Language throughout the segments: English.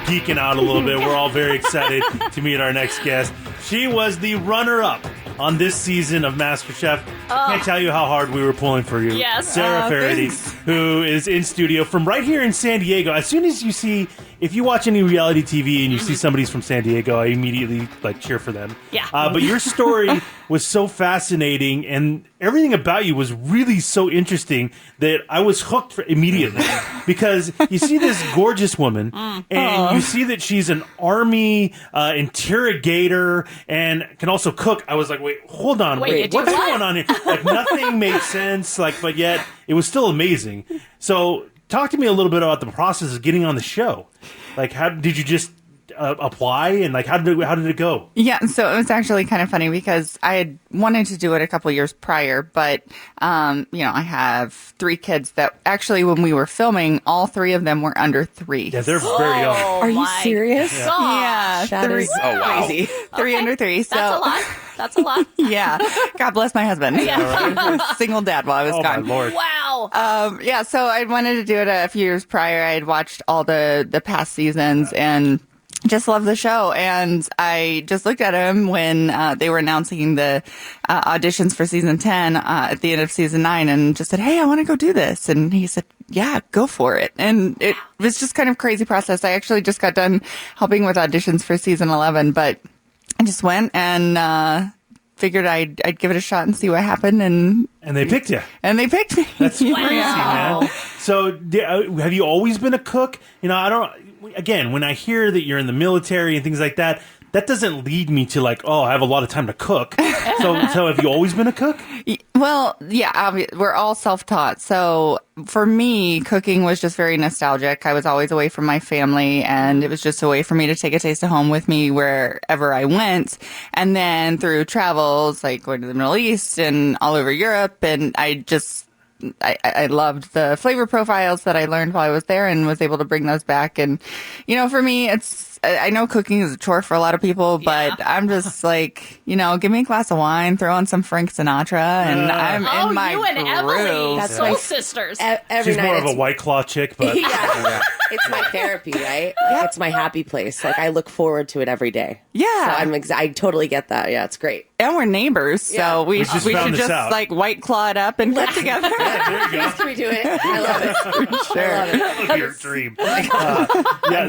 geeking out a little bit. We're all very excited to meet our next guest. She was the runner-up on this season of Masterchef. I can't tell you how hard we were pulling for you. Yes. Sarah Faherty, thanks. who is in studio from right here in San Diego. As soon as you see, if you watch any reality TV and you see somebody's from San Diego, I immediately cheer for them. Yeah. But your story was so fascinating, and everything about you was really so interesting that I was hooked immediately. Because you see this gorgeous woman, and you see that she's an army interrogator and can also cook. I was like, wait, hold on, Wait, what's going on here? Like, nothing made sense, but yet it was still amazing. So talk to me a little bit about the process of getting on the show. Like, how did you just apply, and how did it go? Yeah, so it was actually kind of funny because I had wanted to do it a couple years prior, but I have 3 kids that actually, when we were filming, all 3 of them were under 3. Yeah, they're very young. Are you serious? Yeah, That is crazy. 3 under 3. So That's a lot. That's a lot. yeah, God bless my husband. Single dad while I was Oh, my gone. Lord. Wow. Yeah, so I wanted to do it a few years prior. I had watched all the past seasons and just loved the show. And I just looked at him when they were announcing the auditions for season 10 at the end of season 9 and just said, hey, I want to go do this. And he said, yeah, go for it. And it was just kind of a crazy process. I actually just got done helping with auditions for season 11, but I just went and figured I'd give it a shot and see what happened. And they picked you. And they picked me. That's crazy, man. So have you always been a cook? Again, when I hear that you're in the military and things like that, that doesn't lead me to I have a lot of time to cook. So have you always been a cook? Well, yeah, we're all self-taught. So for me, cooking was just very nostalgic. I was always away from my family, and it was just a way for me to take a taste of home with me wherever I went. And then through travels, like going to the Middle East and all over Europe, and I loved the flavor profiles that I learned while I was there and was able to bring those back. And, for me, I know cooking is a chore for a lot of people, but I'm just give me a glass of wine, throw on some Frank Sinatra, and I'm in my you and Emily, groove. That's soul like- sisters. Every She's night more of it's- a White Claw chick, but It's my therapy, right? It's my happy place. I look forward to it every day. Yeah. So I totally get that. Yeah, it's great. And we're neighbors, so we just should found this just out. White Claw it up and get together. there you go. Nice to redo it. I love it. Sure. I love it. Your dream.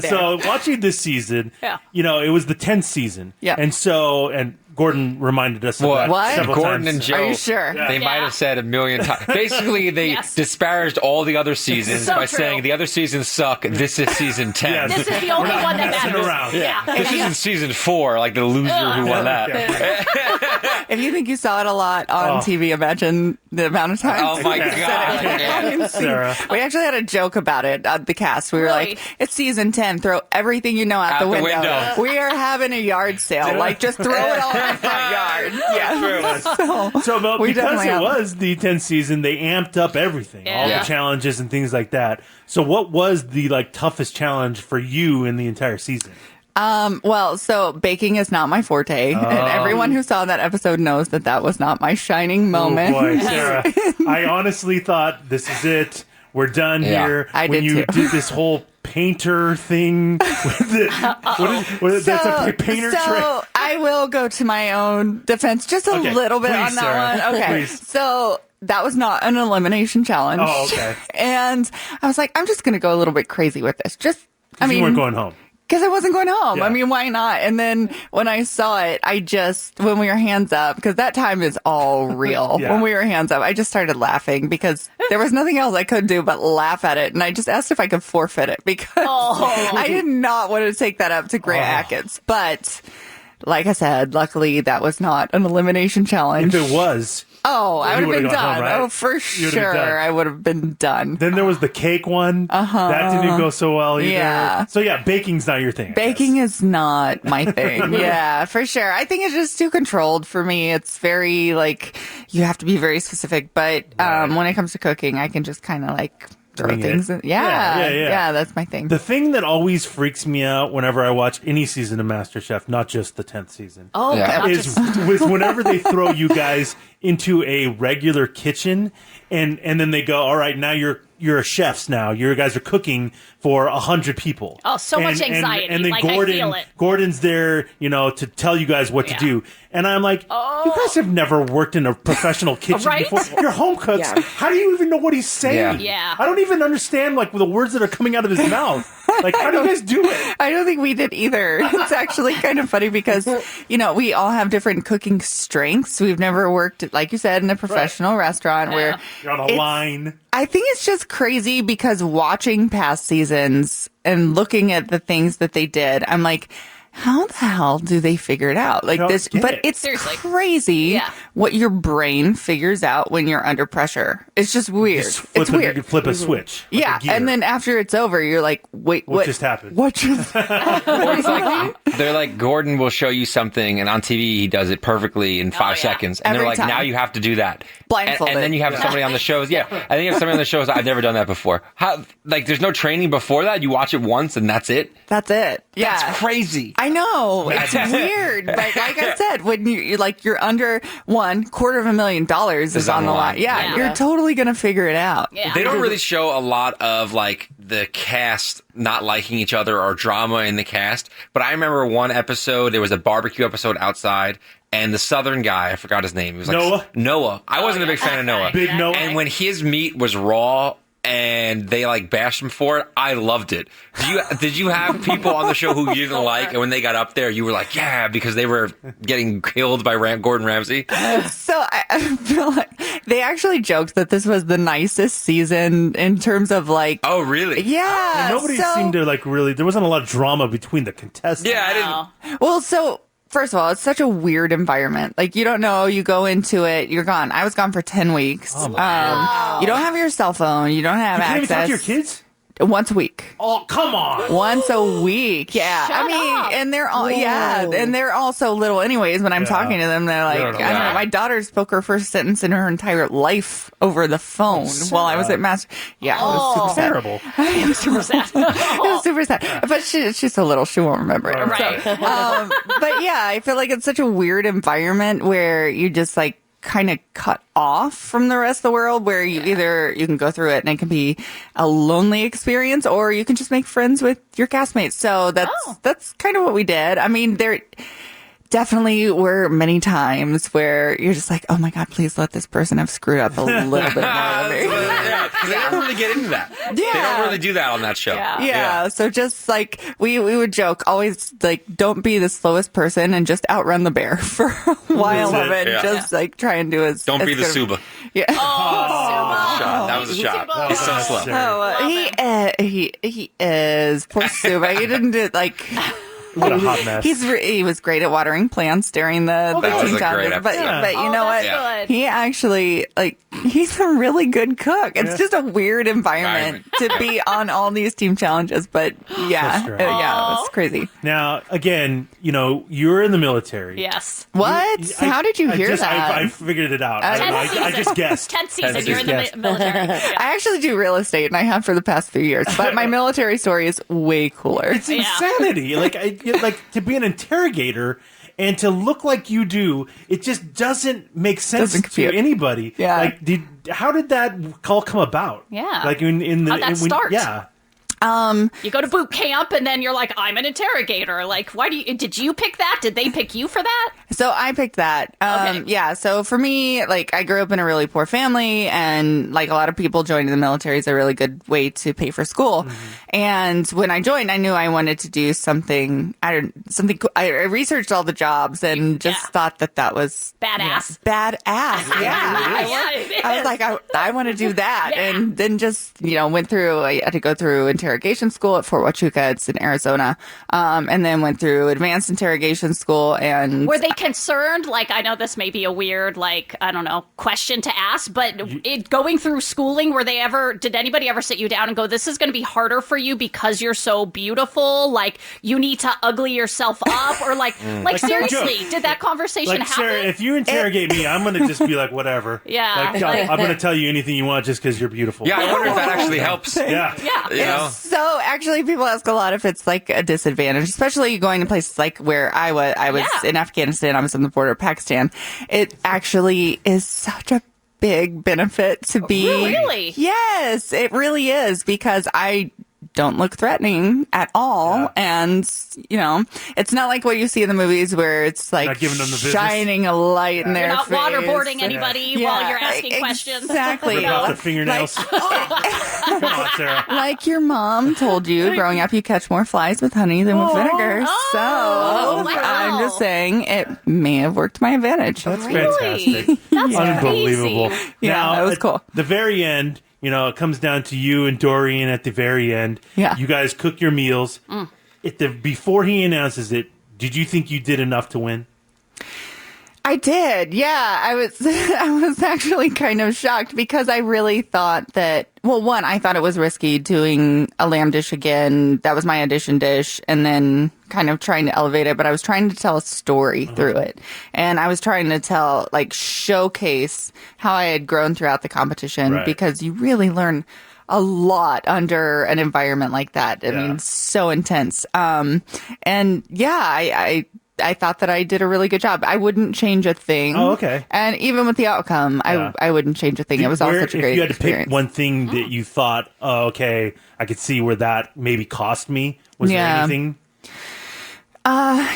So watching this season, Yeah. it was the 10th season. Yeah. And Gordon reminded us of that What? several Gordon times. and Joe. Are you sure? They might Yeah. have said a million times. Basically, they Yes. disparaged all the other seasons So by true. saying the other seasons suck. This is season 10. Yes. This is the only one that messing matters. around. Yeah. This isn't season 4, like the loser who won that. If you think you saw it a lot on TV, imagine the amount of times. Oh my you said God. it. Yeah. Sarah. We actually had a joke about it on the cast. We were Really? like, it's season 10. Throw everything you know out the window. window. We are having a yard sale. Just throw it all in the front yard. Yeah. So We because definitely it have. was the 10th season, they amped up everything, all Yeah. the challenges and things like that. So what was the toughest challenge for you in the entire season? Well, so baking is not my forte. And everyone who saw that episode knows that was not my shining moment. Oh boy, Sarah. I honestly thought, this is it. We're done Yeah. here. I when did you too. did this whole painter thing with that's a painter trick. So I will go to my own defense just a Okay, little bit please, on that Sarah. one. Okay. Please. So that was not an elimination challenge. Oh, okay. And I was like, I'm just going to go a little bit crazy with this. You weren't going home. Because I wasn't going home. Yeah. I mean, why not? And then when I saw it, when we were hands up, because that time is all real. Yeah. When we were hands up, I just started laughing because there was nothing else I could do but laugh at it. And I just asked if I could forfeit it because I did not want to take that up to Grant Achatz. But like I said, luckily that was not an elimination challenge. If it was, I you would have been would've gone done. home, right? Oh, for You would've been done. sure. I would have been done. then there was the cake one. That didn't go so well either. Yeah. So baking's not your thing. I Baking guess. is not my thing. Yeah, for sure. I think it's just too controlled for me. It's very you have to be very specific. But when it comes to cooking, I can just kind of throw Wing it. things in. Yeah. Yeah, that's my thing. The thing that always freaks me out whenever I watch any season of MasterChef, not just the 10th season, Oh, Yeah. not is just whenever they throw you guys into a regular kitchen, and then they go, all right, now you're chefs now. You guys are cooking for 100 people. Oh, so much anxiety. And then Like, I feel it. Gordon's there, to tell you guys what to do. And I'm like, you guys have never worked in a professional kitchen Right? before. You're home cooks. Yeah. How do you even know what he's saying? Yeah. I don't even understand like the words that are coming out of his mouth. Like, how do you guys do it? I don't think we did either. It's actually kind of funny because, we all have different cooking strengths. We've never worked, like you said, in a professional restaurant where You're on a line. I think it's just crazy because watching past seasons and looking at the things that they did, I'm like, how the hell do they figure it out? Like don't this, get but it. it's Seriously. crazy Yeah. what your brain figures out when you're under pressure. It's just weird. It's You weird. can flip a switch. like Yeah, a gear. and then after it's over, you're like, wait, what just happened? What just Or it's like they're like Gordon will show you something, and on TV he does it perfectly in 5 yeah. seconds, and Every they're like, time. now you have to do that Blindfolded. And then you have somebody on the shows. Yeah, I think you have somebody on the shows. I've never done that before. How? Like, there's no training before that. You watch it once, and that's it. That's it. Yeah. That's crazy. I know. It's weird. But like I said, when you're under $250,000 is on the line. Yeah, Yeah. you're totally going to figure it out. Yeah. They don't really show a lot of like the cast not liking each other or drama in the cast. But I remember one episode, there was a barbecue episode outside, and the Southern guy, I forgot his name. He was like Noah. I wasn't a big fan of Noah. Big Noah. And when his meat was raw and they like bashed him for it, I loved it. Did you have people on the show who you didn't like, and when they got up there, you were like, yeah, because they were getting killed by Gordon Ramsay? So I feel like they actually joked that this was the nicest season in terms of like, Oh, really? yeah. Nobody so- seemed to like really. There wasn't a lot of drama between the contestants. Yeah, I didn't. Oh. Well, so first of all, it's such a weird environment. Like, you don't know, you go into it, you're gone. I was gone for 10 weeks. Oh, my You don't have your cell phone, you don't have You can't even talk access. to your kids. Once a week. Oh, come on. Once a week, yeah. Shut I mean, up. and they're all, and they're all so little anyways. When I'm Yeah. talking to them, they're like, They're I don't little. know. My daughter spoke her first sentence in her entire life over the phone while I was at Master. Yeah, it was super sad. Terrible. It was super sad. It was super sad. But she's so little, she won't remember it. Right. But yeah, I feel like it's such a weird environment where you just like kind of cut off from the rest of the world, where you can go through it and it can be a lonely experience, or you can just make friends with your castmates. So that's kind of what we did. I mean, there definitely were many times where you're just like, oh my God, please let this person have screwed up a little bit more than me. Yeah, 'cause they don't really get into that. They don't really do that on that show. Yeah. So just like we would joke always, like, don't be the slowest person and just outrun the bear for a while That's of it, it. yeah. Just like try and do as Don't be as the good of- Suba. Yeah. Shot. That was a shot. Suba. He's so slow. He is poor Suba. He didn't do like. What a hot mess. He was great at watering plants during the that was teen a challenges, great but episode. but you Oh, know what? that's good. He actually he's a really good cook. It's just a weird environment to be on all these team challenges, but yeah, strange. yeah, it's crazy. Now, again, you're in the military. Yes. What? How did you hear that? I figured it out. I, don't know. I just guessed. 10th season, 10th you're in the season. military. Yeah. I actually do real estate, and I have for the past few years. But my military story is way cooler. It's insanity. Like to be an interrogator and to look like you do, it just doesn't make sense Doesn't to compute. anybody. Yeah. Like, how did that call come about? Yeah. Like in the How'd that start? Yeah. You go to boot camp, and then you're like, I'm an interrogator. Like, did you pick that? Did they pick you for that? So I picked that. Okay. Yeah. So for me, like, I grew up in a really poor family, and like a lot of people, joining the military is a really good way to pay for school. And when I joined, I knew I wanted to do something. Something. I researched all the jobs and just thought that was Badass. Badass. Yeah. I was like, I want to do that. Yeah. And then just, went through, I had to go through interrogation school at Fort Huachuca. It's in Arizona. And then went through advanced interrogation school. And Were they concerned? Like, I know this may be a weird, like, I don't know, question to ask, but going through schooling, did anybody ever sit you down and go, this is going to be harder for you because you're so beautiful? Like, you need to ugly yourself up? Or like seriously, did that conversation Like, happen? Sarah, if you interrogate me, I'm going to just be like, whatever. Yeah. Like, I'm going to tell you anything you want just because you're beautiful. Yeah, I wonder if that actually helps. Yeah. Yeah. You know? So actually, people ask a lot if it's like a disadvantage, especially going to places like where I was. I was in Afghanistan. I was on the border of Pakistan. It actually is such a big benefit to be. Really? Yes, it really is, because I don't look threatening at all. And, you know, it's not like what you see in the movies where it's like Not giving them the business. shining a light in their You're not face. waterboarding anybody while you're asking like, questions. Exactly. Rip off the fingernails. Come on, Sarah. Like your mom told you, growing up, you catch more flies with honey than with vinegar. So wow. I'm just saying it may have worked to my advantage. That's Really? fantastic. That's Unbelievable. amazing. Yeah, Now, that was at cool. the very end, you know, it comes down to you and Dorian at the very end. Yeah. You guys cook your meals. Before he announces it, did you think you did enough to win? I did. Yeah, I was actually kind of shocked because I really thought that, well, one, I thought it was risky doing a lamb dish again. That was my audition dish, and then kind of trying to elevate it, but I was trying to tell a story through it. And I was trying to showcase how I had grown throughout the competition, Right. because you really learn a lot under an environment like that. I mean, so intense. And yeah, I thought that I did a really good job. I wouldn't change a thing. Oh, okay. And even with the outcome, I wouldn't change a thing. It was all such a great If you had experience. to pick one thing that you thought, oh, okay, I could see where that maybe cost me. Was there Yeah. anything?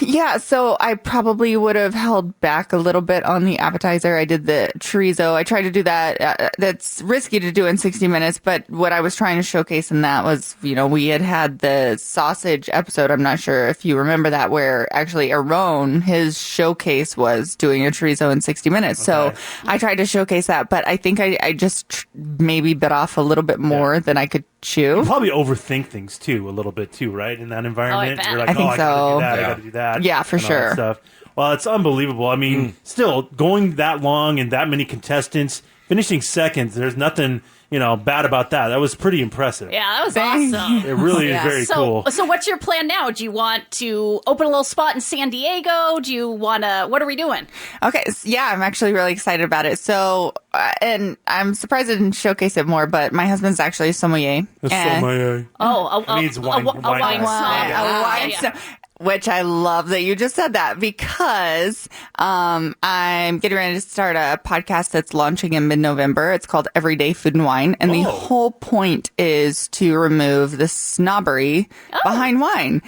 Yeah, so I probably would have held back a little bit on the appetizer. I did the chorizo. I tried to do that. That's risky to do in 60 minutes, but what I was trying to showcase in that was, you know, we had the sausage episode. I'm not sure if you remember that, where actually Aaron, his showcase was doing a chorizo in 60 minutes. So I tried to showcase that, but I think I just maybe bit off a little bit more than I could chew. You probably overthink things too, a little bit too, right? In that environment, bet. you're like, I think I gotta so. do that, I Yeah. gotta do that. Yeah, for and all that sure. Stuff. Well, it's unbelievable. I mean, still going that long and that many contestants, finishing second. There's nothing, bad about that. That was pretty impressive. Yeah, that was Thank awesome. It really is very cool. So what's your plan now? Do you want to open a little spot in San Diego? Do you want to, what are we doing? Okay, yeah, I'm actually really excited about it. So, and I'm surprised I didn't showcase it more, but my husband's actually a sommelier. That's And- so my, Oh, means wine- a wine wine glass. snob. Yeah. A wine Yeah. snob. Which I love that you just said that, because I'm getting ready to start a podcast that's launching in mid-November. It's called Everyday Food and Wine. And the whole point is to remove the snobbery behind wine.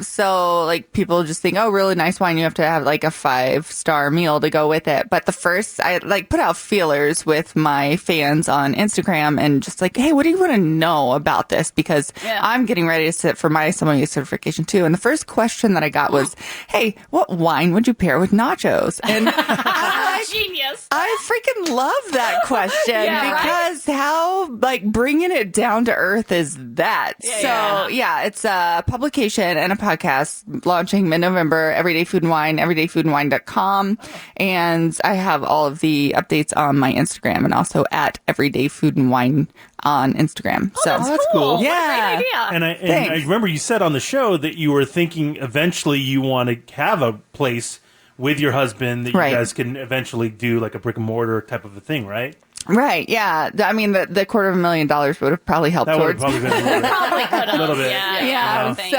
So like people just think, oh, really nice wine. You have to have like a 5-star meal to go with it. But I like put out feelers with my fans on Instagram and just like, hey, what do you want to know about this? Because I'm getting ready to sit for my sommelier certification too. And the first question that I got was, hey, what wine would you pair with nachos? And Genius. I freaking love that question because how bringing it down to earth is that? It's a publication and a podcast launching mid-November, Everyday Food and Wine, everydayfoodandwine.com. And I have all of the updates on my Instagram and also at Everyday Food and Wine on Instagram. that's cool. What a Yeah. great idea. And I Thanks. remember you said on the show that you were thinking eventually you want to have a place with your husband that you Right. guys can eventually do like a brick and mortar type of a thing, right? Right. Yeah. I mean, the $250,000 would have probably helped That would have towards. probably been a little bit. Probably could have. Little bit. Yeah. Yeah. I think.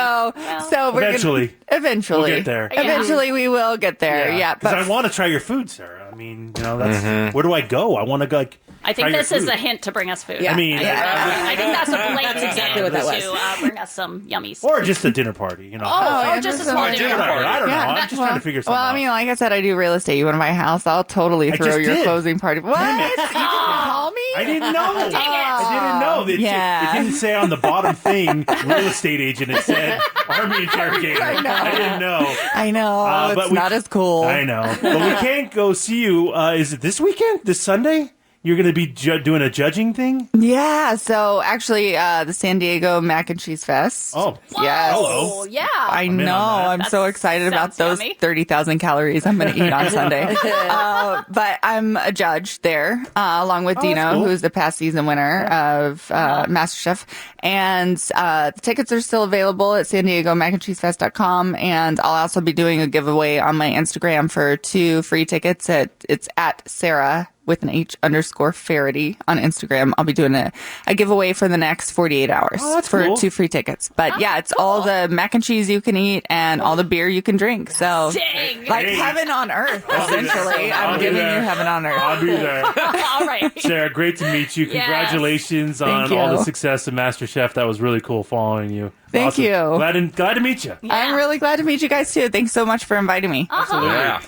So we're Eventually. eventually We'll get there. Eventually, we will get there. Yeah. Because But I want to try your food, Sarah. I mean, that's where do I go? I want to go. Like, I think try your this is food. a hint to bring us food. I mean, I think that's a blatant exactly hint what that to was. bring us some yummies. or just a dinner party, or yeah, just a just small a dinner Whatever. party. I don't know. Yeah. I'm just trying to figure something well, out. I mean, like I said, I do real estate. You want to buy a house? I'll totally throw just your did. closing party. What? You didn't call me? I didn't know. Dang it. I didn't know. Yeah. It didn't say on the bottom thing, real estate agent. It said Army interrogator. I didn't know. I know. but It's we- not as cool. I know. But we can't go see you. Is it this weekend? This Sunday? You're going to be doing a judging thing? Yeah. So actually, the San Diego Mac and Cheese Fest. Oh. Yes. Oh, yeah. I in on know. that. I'm so excited about sounds those yummy. 30,000 calories I'm going to eat on Sunday. But I'm a judge there, along with Dino, cool. who's the past season winner of Masterchef. And the tickets are still available at San Diego macandcheesefest.com. And I'll also be doing a giveaway on my Instagram for 2 free tickets. It's at Sarah with an H_Faherty on Instagram. I'll be doing a giveaway for the next 48 hours that's for cool. 2 free tickets. But yeah, it's all the mac and cheese you can eat and all the beer you can drink. So Dang. like Hey. heaven on earth, essentially. I'll I'm be giving you there. heaven on earth. I'll be there. All right. Sarah, great to meet you. Yes. Congratulations on Thank all the you. success of MasterChef. That was really cool following you. Thank Awesome. you. Glad to meet you. I'm really glad to meet you guys too. Thanks so much for inviting me. Uh-huh. Yeah.